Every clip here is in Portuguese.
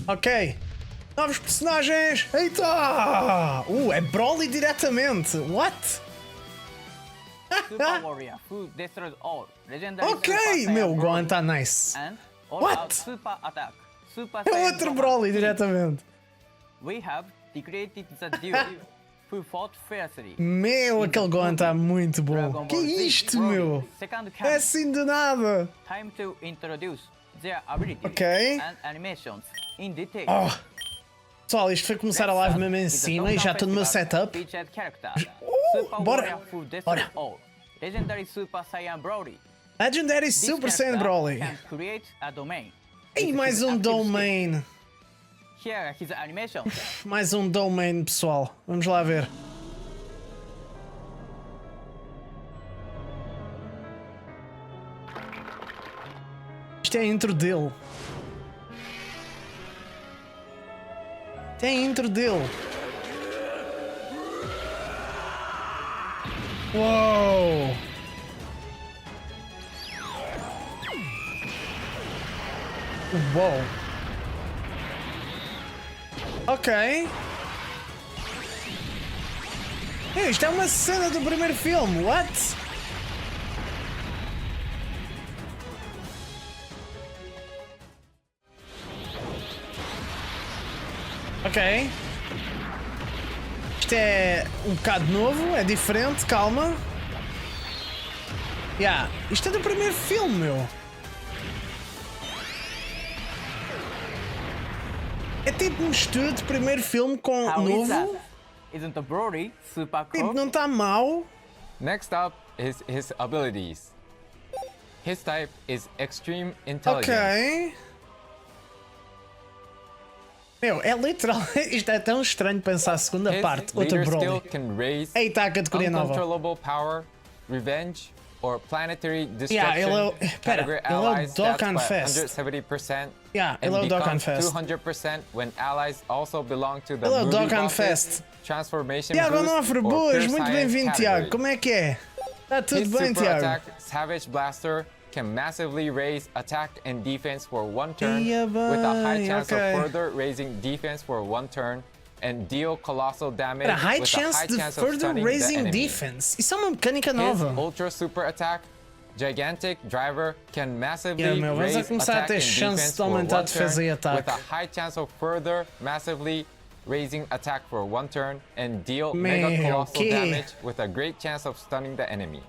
Ok. Novos personagens. Eita! É Broly diretamente. What? Super Warrior who destroys all. Legendary Ok, Super Saiyan meu Broly. Gohan tá nice. And all What? out Super Attack. Super É Saiyan outro Gohan. Broly diretamente. We have decreated the duo who fought fiercely. Meu, In the aquele Gohan tá movie, muito bom. Dragon Que Ball Z isto, Broly, meu? Second É canon. assim de nada. Time to introduce their abilities Ok. and animations in detail. Oh. Pessoal, isto foi começar a live mesmo em cima e já estou no meu setup. Featured characters. Super bora. Warrior who destroys Bora. all. Legendary Super Saiyan Broly. Legendary This Super Saiyan character Broly. can create a domain. E with mais his um active skill. domain. Here are his animations. Mais um domain, pessoal. Vamos lá ver. Isto é a intro dele. Isto é a intro dele. Uou! Uou! Ok. Isto é uma cena do primeiro filme. What? Ok. Isto é um bocado novo, é diferente, calma. Isto é do primeiro filme, meu. É tipo um estudo de primeiro filme com How is that? novo. Isn't the Broly super Tipo, cool? não está mau. Next up is his abilities. His type is Extreme Intelligence. Ok. Meu, é literal. Isto é tão estranho pensar a segunda His parte. Outro leader skill Broly. can raise Eita, a categoria nova. uncontrollable power, revenge, or planetary Yeah, destruction. pera, category ele é o allies stats Dokkan by Fest. 170%. Yeah, and ele é o Dokkan becomes Fest. 200% when allies also belong to the Ele é o movie Dokkan bosses, Fest. transformation Tiago boost, Onofre, or boas, pure muito science bem-vindo, Tiago. category. Como é que é? Está tudo His bem, super Tiago? attack, Savage Blaster, can massively raise attack and defense for one turn, Ia with a high bem, chance ok. of further raising defense for one turn, and deal colossal damage Era high with chance a high de chance of further stunning the raising enemy. defense. Isso é uma mecânica His nova. Ultra Super Attack, Gigantic Driver, can massively Yeah, meu, vamos a raise começar a attack ter and chance defense de for aumentar a one defesa turn, e ataque. with a high chance of further massively raising attack for one turn, and deal mega Meu, colossal que? damage with a great chance of stunning the enemy.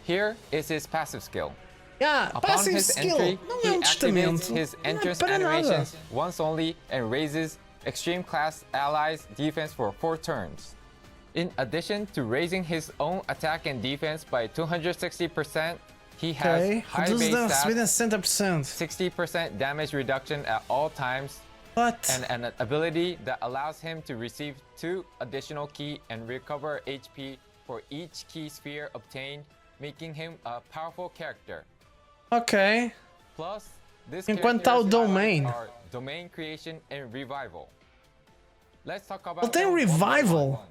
Here is his passive skill. Upon Passive his skill. entry, Não he é um activates testamento. his Não é entrance para nada. animations once only and raises extreme class allies defense for 4 turns. In addition to raising his own attack and defense by 260%, he has Ok. high Reduz base a recebida em stats, 60%. 60% damage reduction at all times, What? and an ability that allows him to receive 2 additional ki and recover HP for each ki sphere obtained, making him a powerful character. Ok. Plus, this Enquanto tá o character's domain. highlights are domain creation and revival. Let's talk about Ele tem them one by revival. one.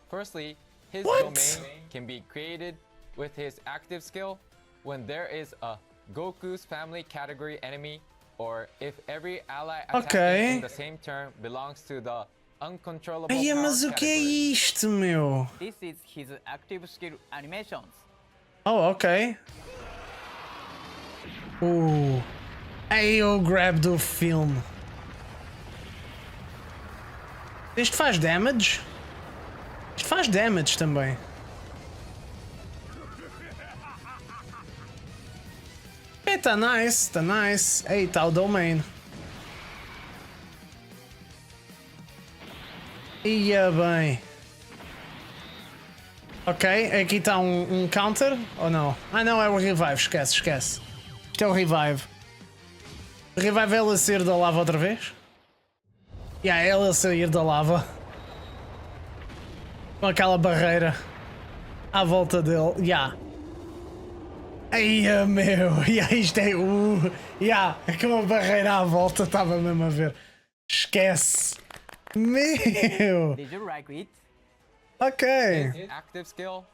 Firstly, his What? domain can be created with his active skill when there is a Goku's family category enemy, or if every ally attacking Ok. in the same turn belongs to the uncontrollable Ai, power mas o que é category. isto, meu? This is his active skill animations. Oh, ok. Aí o grab do filme. Isto faz damage? Isto faz damage também. Ei, tá nice, tá nice. Ei, tá o domain. Ia bem. Ok, aqui está um counter, ou não? Ah não, é o revive, esquece, esquece. Isto é o revive. O revive é ele a sair da lava outra vez? É ele a sair da lava. Com aquela barreira à volta dele, Ai, meu, isto é com a barreira à volta, estava mesmo a ver. Esquece. Meu. Did you like it? Ok. His active skill,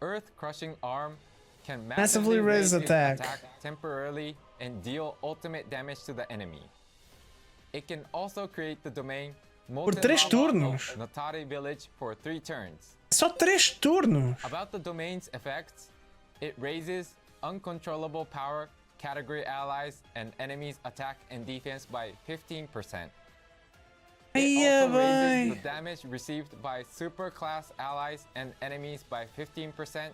Earth Crushing Arm, can Massively massively raise raise his attack. attack temporarily and deal ultimate damage to the enemy. It can also create the domain Por 3 turnos. Notari Village for 3 turns. Só 3 turnos. About the domain's effects, it raises uncontrollable power category allies and enemies attack and defense by 15%. It also raises the damage received by super class allies and enemies by 15%,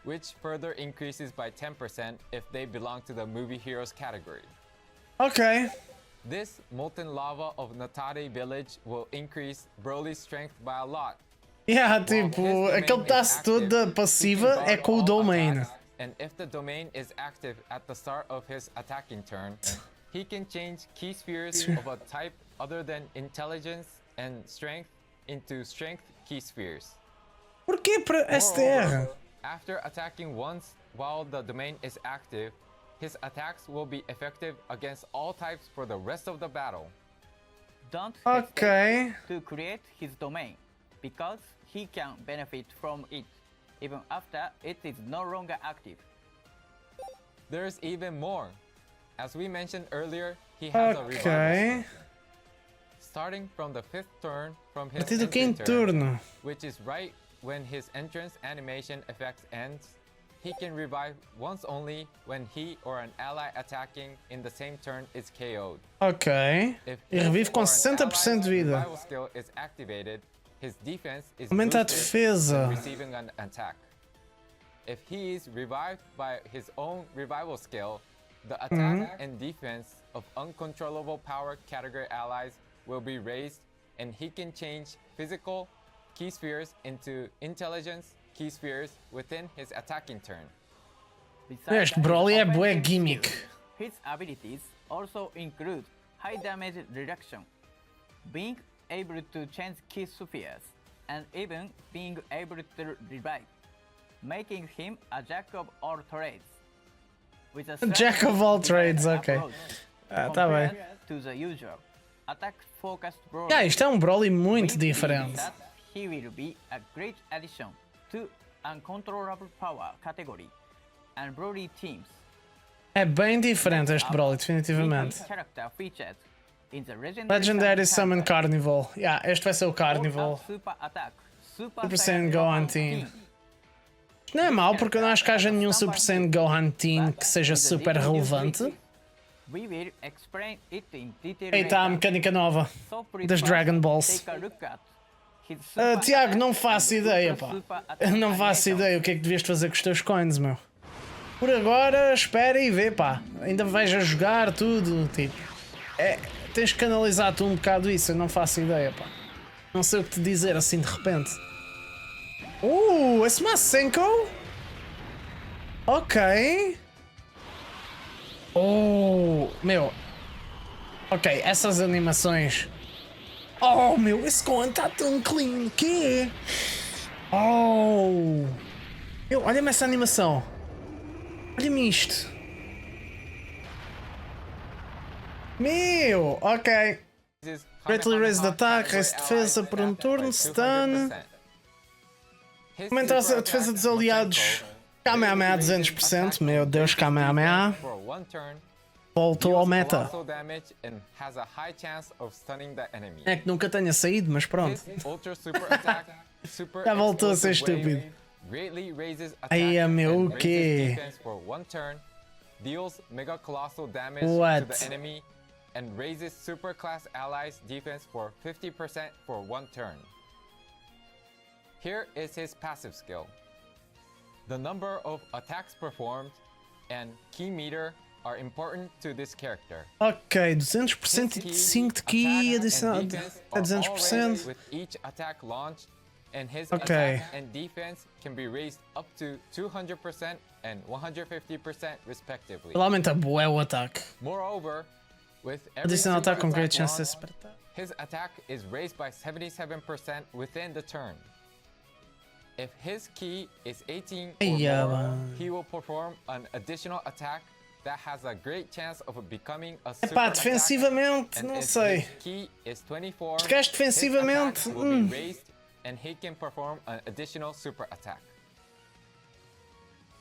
which further increases by 10% if they belong to the movie heroes category. Ok. This molten lava of Notari Village will increase Broly's strength by a lot. Yeah, tipo, aquele taço todo da passiva é com o domain. And if the domain is active at the start of his attacking turn, he can change key spheres of a type other than intelligence and strength into strength key spheres. Porquê para STR? After attacking once while the domain is active, his attacks will be effective against all types for the rest of the battle. Don't Ok. hesitate to create his domain, because he can benefit from it, even after it is no longer active. There's even more. As we mentioned earlier, he has a revival. Ok. Starting from the 5th turn from A his partir do entry 5º turn, turno. which is right when his entrance animation effect ends, he can revive once only when he or an ally attacking in the same turn is KO'd. Ok. If E his revive com or an 60% de ally's vida. revival skill is activated, his defense is Aumenta a boosted defesa. when receiving an attack. If he is revived by his own revival skill, the attack and defense of uncontrollable power category allies will be raised, and he can change physical key spheres into intelligence key spheres within his attacking turn. Besides Este Broly é his bué offensive gimmick. skills, his abilities also include high damage reduction, being able to change key spheres, and even being able to revive, making him a jack of all trades. With a Jack of all trades, ok. approach Ah, tá bem. compared to the usual attack-focused Broly. Ah, isto é um Broly muito We believe diferente. that he will be a great addition to uncontrollable power category and Broly teams. É bem diferente este Broly, definitivamente. Weekly character featured in the Legendary Summon Carnival. Yeah, este vai ser o Carnival. Super Attack, Super Saiyan Gohan Team. Não é mau porque eu não acho que haja nenhum Super Saiyan Gohan Team que seja super relevante. We will explain it in detail Eita, a later. mecânica nova So please das first, Dragon Balls. take a look at his super Tiago, não attack faço and ideia, super pá. super attack Eu não faço animation. ideia o que é que devias fazer com os teus coins, meu. Por agora, espera e vê, pá. Ainda vais a jogar tudo, tipo. Tens que analisar tu um bocado isso, eu não faço ideia, pá. Não sei o que te dizer assim de repente. Esse Masenko? Ok. Meu. Ok, essas animações. Oh, meu, esse Gohan tá tão clean. Que? Meu, olha-me essa animação. Olha-me isto. Meu, ok. Greatly raise the attack, raise defesa por um turno, stun. Aumenta a defesa dos aliados. Kamehameha 200%, meu Deus, Kamehameha. Voltou ao meta. É que nunca tenha saído, mas pronto. Já voltou a ser estúpido. Aí, meu, o quê? Deals mega colossal damage What? to the enemy and raises super class allies defense for 50% for 1 turn. Here is his passive skill. The number of attacks performed and key meter are important to this character. Ok, 200% e 5 de ki adicional a 200%. With each attack launch, and his Okay. attack and defense can be raised up to 200% and 150% respectively. Ele aumenta bué o ataque. Moreover, with every Adicional super ataque com great attack chance de launch, acertar. his attack is raised by 77% within the turn. If his key is 18 or Eia, more, mano. he will perform an additional attack that has a great chance of becoming a super Epá, attack. defensivamente, And não if sei. his key is 24, Os gajos defensivamente, his attack will be raised and he can perform an additional super attack.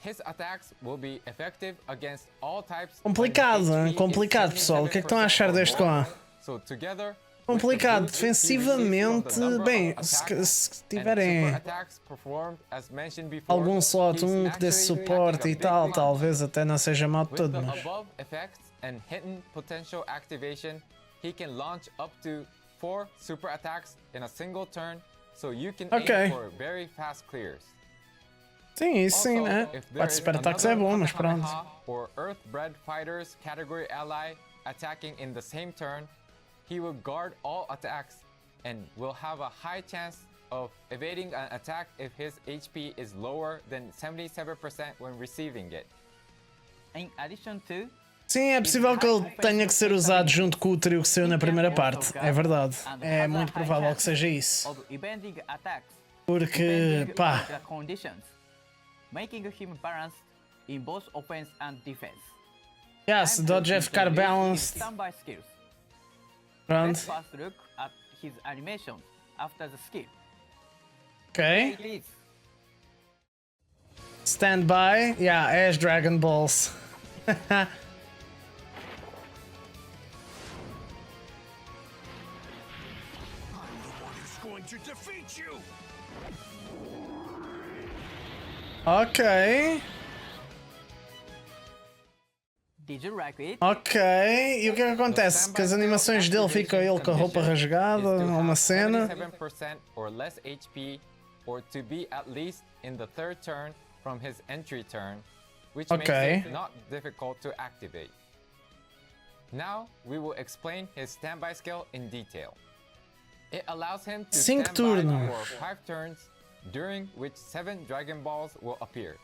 His attacks will be effective against all types. when Complicado, HP hein? is Complicado, pessoal. O que é que estão a achar 77% deste or more, Gohan? So together, Complicado. Defensivamente, bem, se tiverem algum slot, que dê suporte e tal, talvez até não seja mal de todo, mas... and hidden potential activation, he can launch up to 4 super attacks in a single turn, so you can aim for very fast clears. Sim, isso sim, né? 4 super ataques é bom, mas pronto. Or Earth-bred fighters category ally attacking in the same turn, he will guard all attacks and will have a high chance of evading an attack if his HP is lower than 77% when receiving it. In addition to, sim, é possível que ele tenha que ser usado junto com o trio que saiu na primeira parte. É verdade. É muito provável que seja isso. Porque, pá... making him balanced in both offense and defense. Yes, dodge é ficar balanced. Pronto. Let's first look at his animation after the skill. Ok. Stand by. Yeah, é as Dragon Balls. Ok. Did you like it? Ok. E o que é que acontece? Que as animações dele ficam ele com a roupa rasgada, uma cena. 77% or less HP, or to be at least in the third turn from his entry turn, which makes it not difficult to activate. Now we will explain his standby skill in detail. It allows him to stand by for 5 turns, during which 7 Dragon Balls will appear.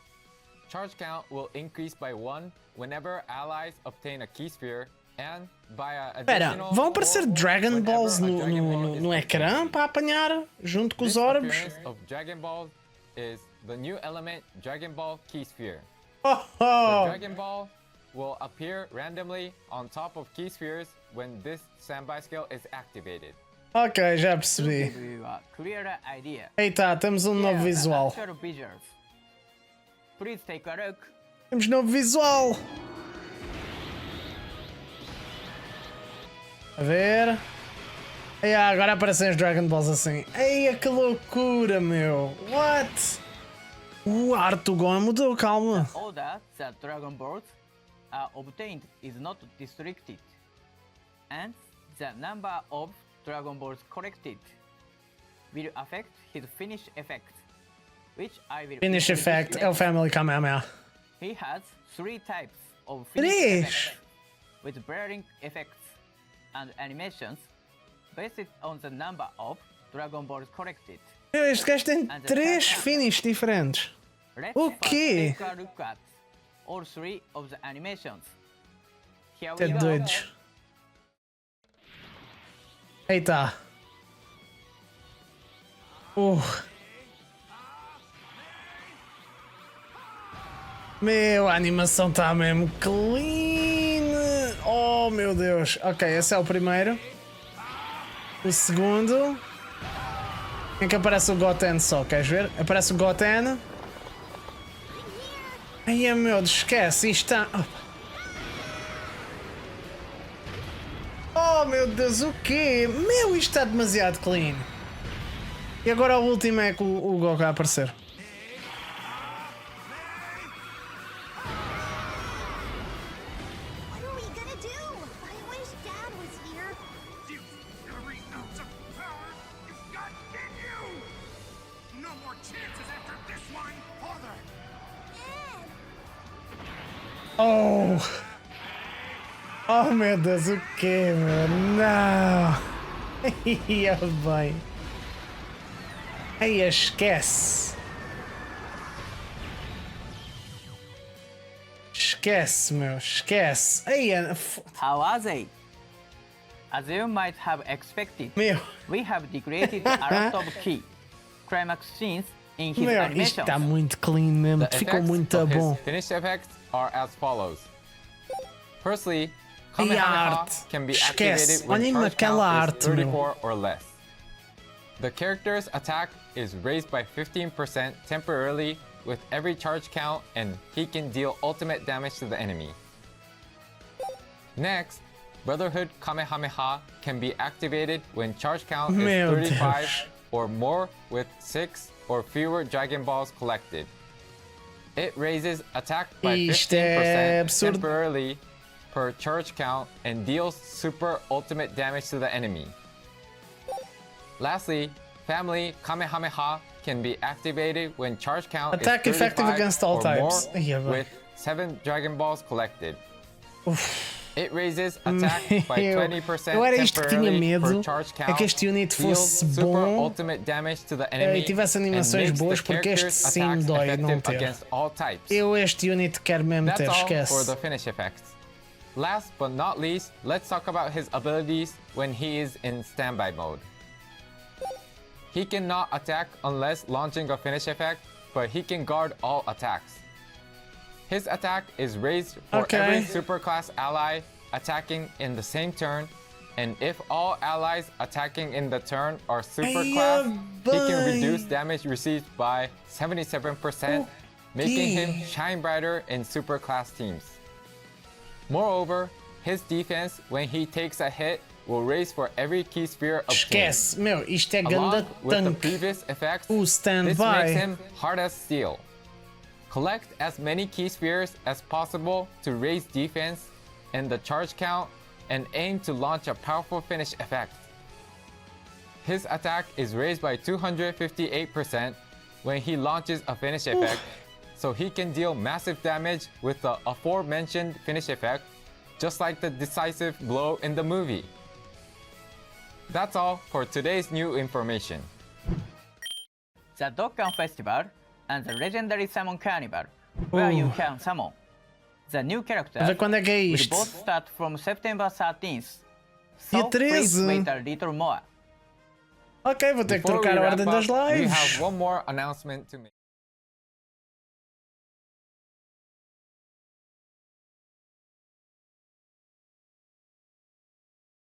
Charge count will increase by 1 whenever allies obtain a Key Sphere, and by an additional... Espera, vão aparecer Dragon Balls no ecrã para apanhar junto com os orbes? This appearance of Dragon Balls is the new element Dragon Ball Key Sphere. The Dragon Ball will appear randomly on top of Key Spheres when this standby skill is activated. Ok, já percebi. Eita, temos novo visual. Please take a look. Temos novo visual. A ver. Agora aparecem os Dragon Balls assim. Eia, que loucura, meu. What? O arte do Gohan mudou, calma. The order that Dragon Balls are obtained is not restricted, and the number of Dragon Balls collected will affect his finish effect, which I will... Finish effect é o Family Kamehameha. He has 3 types of finish effects, with varying effects and animations based on the number of Dragon Balls collected. Este gajo tem 3 finish diferentes. O quê? Take a look at all 3 of the animations. Here É we go. doidos. Eita. Meu, a animação está mesmo clean. Oh meu Deus. Ok, esse é o primeiro. O segundo. Em que aparece o Goten só, queres ver? Aparece o Goten. Ai meu Deus, esquece, isto está... Oh meu Deus, o quê? Meu, isto está demasiado clean. E agora o último é que o Goku vai aparecer. Oh! Oh meu Deus, o quê, meu? Não! Ia bem! Aí esquece! Esquece, meu, esquece! Aí, How are they? As you might have expected, meu, we have degraded a lot of key climax scenes in his meu, animations. isto está muito clean mesmo, ficou muito bom. Finish effects are as follows. Firstly, Kamehameha can be activated when charge count is 34 or less. The character's attack is raised by 15% temporarily with every charge count, and he can deal ultimate damage to the enemy. Next, Brotherhood Kamehameha can be activated when charge count is Meu 35 Deus. or more with 6 or fewer Dragon Balls collected. It raises attack by Isto é 15% absurdo. temporarily per charge count and deals super ultimate damage to the enemy. Lastly, Family Kamehameha can be activated when charge count Attack is effective 35 against all or types. more Yeah, but- with 7 Dragon Balls collected. It raises attack by 20% Eu era isto que tinha temporarily medo, per charge é count, que este unit deals fosse super bom ultimate damage to the enemy, e tivesse and animações makes the boas, porque este character's sim attacks dói não effective ter. against all types. Eu este unit quero mesmo That's ter, all for esquece. the finish effects. Last but not least, let's talk about his abilities when he is in standby mode. He cannot attack unless launching a finish effect, but he can guard all attacks. His attack is raised for Okay. every superclass ally attacking in the same turn, and if all allies attacking in the turn are superclass, he can boy. reduce damage received by 77%, making him shine brighter in superclass teams. Moreover, his defense when he takes a hit will raise for every key sphere obtained. Esquece, meu, isto é ganda Along with the tanque. previous effects, O this standby. makes him hard as steel. Collect as many key spheres as possible to raise defense and the charge count, and aim to launch a powerful finish effect. His attack is raised by 258% when he launches a finish effect, so he can deal massive damage with the aforementioned finish effect, just like the decisive blow in the movie. That's all for today's new information. The Dokkan Festival and the Legendary Summon Carnival, where you can summon. The new character A ver quando é que é will isto? both start from September 13th. Dia So please 13. wait a little more. Ok, vou ter que Before trocar we a wrap ordem das up, we lives. have one more announcement to make.